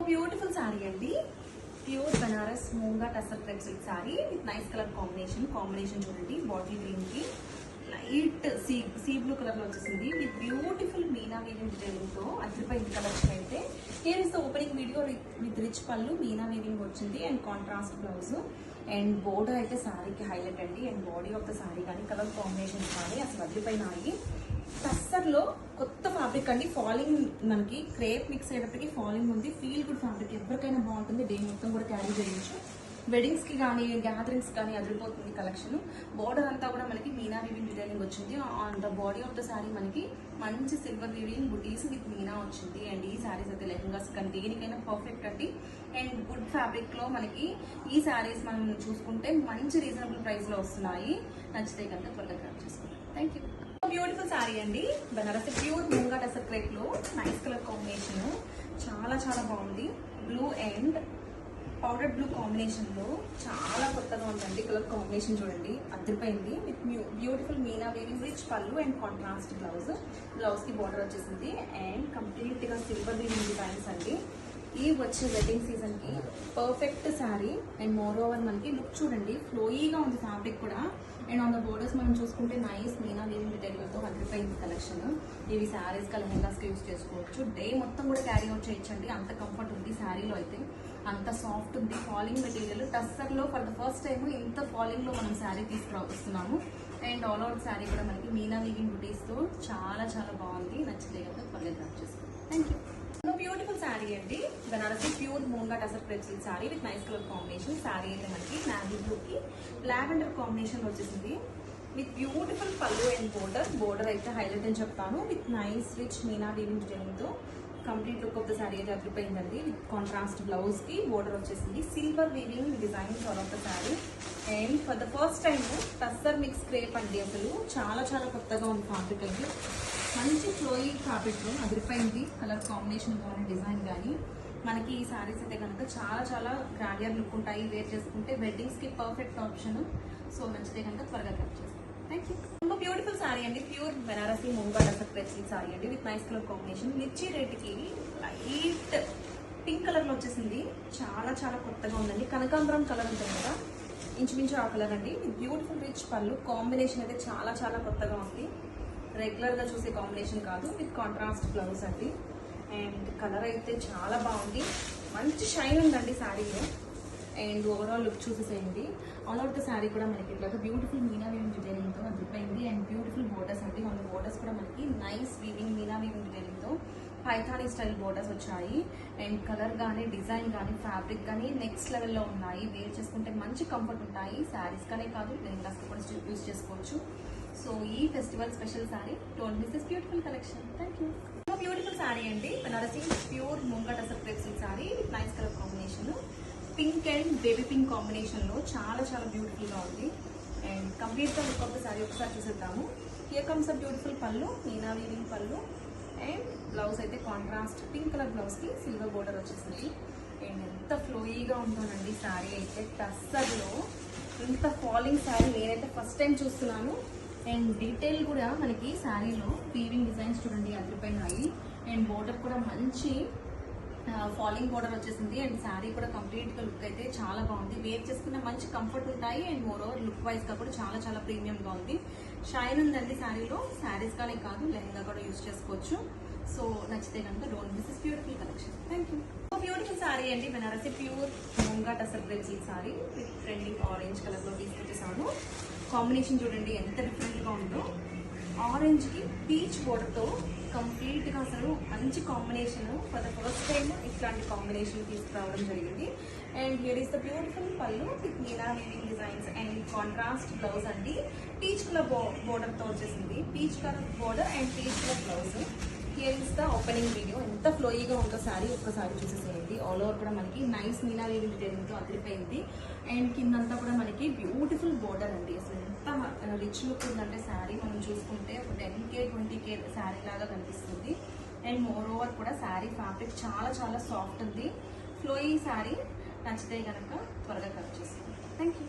Beautiful sari అండి. Pure Banaras మూంగా tussar thread silk sari with nice colour combination చూడండి. Bottle green కి light sea blue colour లో వచ్చేసింది with beautiful Meena weaving designing తో అదిరిపోయింది కలెక్షన్ అయితే. Here is the opening video with rich పళ్ళు, మీనా వీవింగ్ వచ్చింది and contrast blouse and border అయితే సారీకి హైలైట్ అండి. And body of the sorry కానీ కలర్ కాంబినేషన్స్ కానీ అసలు అదిరిపోయినాయి. టస్సర్లో కొత్త ఫ్యాబ్రిక్ అండి. ఫాలింగ్ మనకి క్రేప్ మిక్స్ అయ్యేటప్పటికి ఫాలింగ్ ఉంది. ఫీల్ గుడ్ ఫ్యాబ్రిక్, ఎవరికైనా బాగుంటుంది. డే మొత్తం కూడా క్యారీ చేయొచ్చు. వెడ్డింగ్స్ కి కానీ గ్యాదరింగ్స్ కానీ అదిరిపోతుంది కలెక్షన్. బార్డర్ అంతా కూడా మనకి మీనా వీవింగ్ డిజైనింగ్ వచ్చింది. On the body of the sorry మనకి మంచి silver weaving buttis with Meena వచ్చింది. అండ్ ఈ సారీస్ అయితే లెహంగాస్ కానీ దేనికైనా పర్ఫెక్ట్ అండి. అండ్ గుడ్ ఫ్యాబ్రిక్ లో మనకి ఈ సారీస్ మనం చూసుకుంటే మంచి రీజనబుల్ ప్రైస్ లో వస్తున్నాయి. నచ్చితే కనుక త్వరగా గ్రాబ్ చేసుకోండి. Thank you. బ్యూటిఫుల్ సారీ అండి. బనారస్ ప్యూర్ మూంగా టసర్ క్రేప్ లో నైస్ కలర్ కాంబినేషన్, చాలా చాలా బాగుంది. Blue and powder blue combination లో చాలా కొత్తగా ఉందండి. కలర్ కాంబినేషన్ చూడండి, అదిరిపోయింది. With beautiful Meena weaving rich పళ్ళు అండ్ కాంట్రాస్ట్ బ్లౌజ్ కి బార్డర్ వచ్చేసింది. అండ్ కంప్లీట్ గా సిల్వర్ వీవింగ్ డిజైన్స్ అండి. ఈ వచ్చే వెడ్డింగ్ సీజన్ కి perfect sari. And more over మనకి లుక్ చూడండి, ఫ్లోయీగా ఉంది ఫ్యాబ్రిక్ కూడా. అండ్ ఆన్ ద బోర్డర్స్ మనం చూసుకుంటే నైస్ మీనా వీవింగ్ డిటైల్తో అదిరిపోయింది కలెక్షన్. ఇవి శారీస్ గా లెహంగాస్ కి యూస్ చేసుకోవచ్చు. డే మొత్తం కూడా క్యారీ అవుట్ చేయొచ్చండి, అంత కంఫర్ట్ ఉంది శారీలో అయితే. అంత సాఫ్ట్ ఉంది. ఫాలింగ్ మెటీరియల్ టస్సర్ లో ఫర్ ద ఫస్ట్ టైం ఇంత ఫాలింగ్ లో మనం శారీ తీసుకురావస్తున్నాము. అండ్ ఆల్ అవుట్ శారీ కూడా మనకి మీనా వీవింగ్ బుటీస్ తో చాలా చాలా బాగుంది. నచ్చితే కనుక త్వరగా గ్రాబ్ చేసుకోండి. Thank you. బ్యూటిఫుల్ శారీ అండి. Banarasi pure moonga tussar thread silk sari with nice colour combination. Sari అయితే మనకి నావీ బ్లూ కి లావెండర్ కాంబినేషన్ వచ్చేసింది with beautiful pallu and border అయితే హైలైట్ అని చెప్తాను. With nice rich meena weaving designing తో complete look of the sari అయితే అదిరిపోయిందండి. విత్ కాంట్రాస్ట్ బ్లౌజ్ కి బోర్డర్ వచ్చేసింది. Silver weaving designs all of the sari. And for the first time tussar mix crepe అండి. అసలు చాలా చాలా కొత్తగా ఉంది ఫ్యాబ్రిక్ అయితే. మంచి ఫ్లోయింగ్ ఫ్యాబ్రిక్ లో అదిరిపోయింది. కలర్ కాంబినేషన్ కానీ డిజైన్ కానీ మనకి ఈ శారీస్ అయితే కనుక చాలా చాలా గ్రాండియర్ లుక్ ఉంటాయి. వేర్ చేసుకుంటే వెడ్డింగ్స్ కి పర్ఫెక్ట్ ఆప్షన్. సో నచ్చితే కనుక త్వరగా గ్రాబ్ చేసుకోండి. Thank you. ఇంకో బ్యూటిఫుల్ సారీ అండి. Pure Banarasi మూంగా tussar thread silk sorry అండి విత్ నైస్ కలర్ కాంబినేషన్. మిర్చి రేట్ కి లైట్ పింక్ కలర్ లో వచ్చేసింది. చాలా చాలా కొత్తగా ఉందండి. కనకాంబరం కలర్ ఉంటుంది కదా, ఇంచుమించు ఆ కలర్ అండి. బ్యూటిఫుల్ రిచ్ పళ్ళు. కాంబినేషన్ అయితే చాలా చాలా కొత్తగా ఉంది. రెగ్యులర్ గా చూసే కాంబినేషన్ కాదు. విత్ కాంట్రాస్ట్ బ్లౌజ్ అండి. అండ్ కలర్ అయితే చాలా బాగుంది. మంచి షైన్ ఉందండి శారీలో. అండ్ ఓవరాల్ లుక్ చూసేసేయండి. ఆల్ అవుట్ ద శారీ కూడా మనకి ఇట్లా బ్యూటిఫుల్ మీనా వీవింగ్ డిజైనింగ్ తో అదిరిపోయింది. అండ్ బ్యూటిఫుల్ బోర్డర్స్ అండి. ఆన్ ద బోర్డర్స్ కూడా మనకి nice weaving Meena weaving designing తో పైథానీ స్టైల్ బోర్డర్స్ వచ్చాయి. అండ్ కలర్ కానీ డిజైన్ కానీ ఫ్యాబ్రిక్ కానీ నెక్స్ట్ లెవెల్లో ఉన్నాయి. వేర్ చేసుకుంటే మంచి కంఫర్ట్ ఉంటాయి. శారీస్ కానీ కాదు, లెహంగాస్ కూడా యూస్ చేసుకోవచ్చు. సో ఈ festival special sari, don't miss this beautiful collection. Thank you. Beautiful sari అండి. Banarasi pure moonga tussar thread silk sari with nice colour combination. Pink and baby pink combination లో చాలా చాలా బ్యూటిఫుల్ గా ఉంది. అండ్ కంప్లీట్ గా లుక్ ఆఫ్ ద సారీ ఒకసారి చూసేద్దాము. Here comes a beautiful pallu, meena weaving pallu. And blouse అయితే కాంట్రాస్ట్ పింక్ కలర్ బ్లౌజ్ కి సిల్వర్ బోర్డర్ వచ్చేసింది. అండ్ ఎంత ఫ్లోయీగా ఉందోనండి సారీ అయితే. టస్సర్ లో ఇంత ఫాలింగ్ సారీ నేనైతే ఫస్ట్ టైం చూస్తున్నాను. అండ్ డీటెయిల్ కూడా మనకి శారీలో వీవింగ్ డిజైన్స్ చూడండి అదిరిపోయినాయి. అండ్ బోర్డర్ కూడా మంచి ఫాలింగ్ బోర్డర్ వచ్చేసింది. అండ్ శారీ కూడా కంప్లీట్ గా లుక్ అయితే చాలా బాగుంది. వేర్ చేసుకున్న మంచి కంఫర్ట్ ఉంటాయి. And more over look wise గా కూడా చాలా చాలా ప్రీమియం గా ఉంది. షైన్ ఉందండి శారీలో. శారీస్ కానీ కాదు, లెహంగా కూడా యూస్ చేసుకోవచ్చు. సో నచ్చితే కనుక don't miss this beautiful collection. Thank you. Beautiful sari అండి. Banarasi pure moonga tussar thread silk sari with trending orange colour లో తీసుకొచ్చేసాను. కాంబినేషన్ చూడండి ఎంత డిఫరెంట్ గా ఉందో. ఆరెంజ్ కి పీచ్ బోర్డర్ తో కంప్లీట్ గా అసలు మంచి combination. For the first time ఇట్లాంటి కాంబినేషన్ తీసుకురావడం జరిగింది. And here is the beautiful pallu with meena weaving designs and contrast blouse అండి. పీచ్ కలర్ బోర్డర్ తో వచ్చేసింది. Peach colour border and peach colour blouse. Here is the opening video. ఎంత ఫ్లోయీగా ఉందో శారీ ఒక్కసారి చూసేసేయండి. ఆల్ ఓవర్ కూడా మనకి నైస్ మీనా వీవింగ్ డిజైనింగ్ తో అదిరిపోయింది. అండ్ కిందంతా కూడా మనకి బ్యూటిఫుల్ బోర్డర్ అండి. అసలు ఎంత రిచ్ లుక్ ఉందంటే శారీ మనం చూసుకుంటే ఒక 10K 20K శారీ లాగా కనిపిస్తుంది. అండ్ మోర్ ఓవర్ కూడా శారీ ఫ్యాబ్రిక్ చాలా చాలా సాఫ్ట్ ఉంది. ఫ్లోయీ శారీ. నచ్చితే కనుక త్వరగా కట్ చేసుకోండి. Thank you.